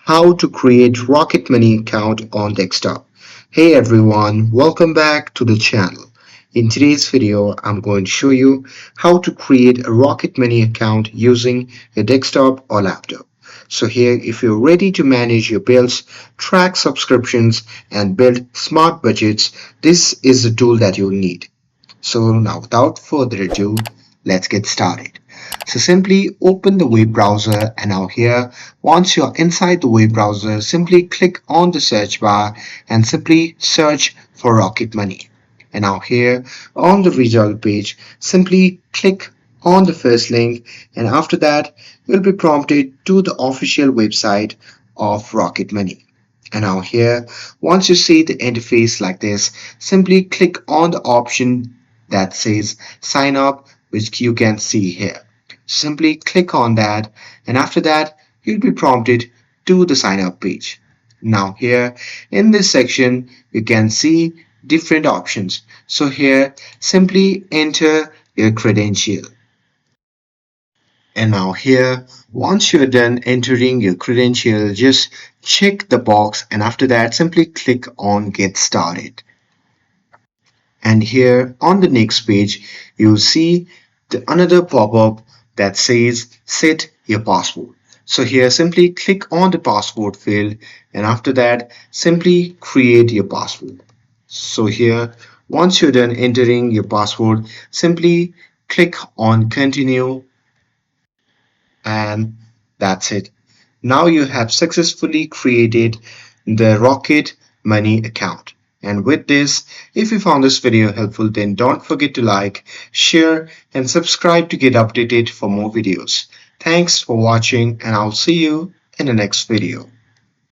How to create Rocket Money account on desktop. Hey everyone, welcome back to the channel. In today's video, I'm going to show you how to create a Rocket Money account using a desktop or laptop. So here, if you're ready to manage your bills, track subscriptions, and build smart budgets, this is the tool that you'll need. So now without further ado, let's get started. So simply open the web browser, and now here, once you're inside the web browser, simply click on the search bar and simply search for Rocket Money. And now here on the result page, simply click on the first link, and after that you'll be prompted to the official website of Rocket Money. And now here, once you see the interface like this, simply click on the option that says sign up, which you can see here. Simply click on that, and after that you'll be prompted to the sign up page. Now here in this section you can see different options. So here simply enter your credential. And now here, once you're done entering your credential, just check the box, and after that simply click on get started. And here on the next page, you'll see another pop-up that says set your password. So here simply click on the password field, and after that simply create your password. So here, once you're done entering your password, simply click on continue, and that's it. Now you have successfully created the Rocket Money account. And with this, if you found this video helpful, then don't forget to like, share, and subscribe to get updated for more videos. Thanks for watching, and I'll see you in the next video.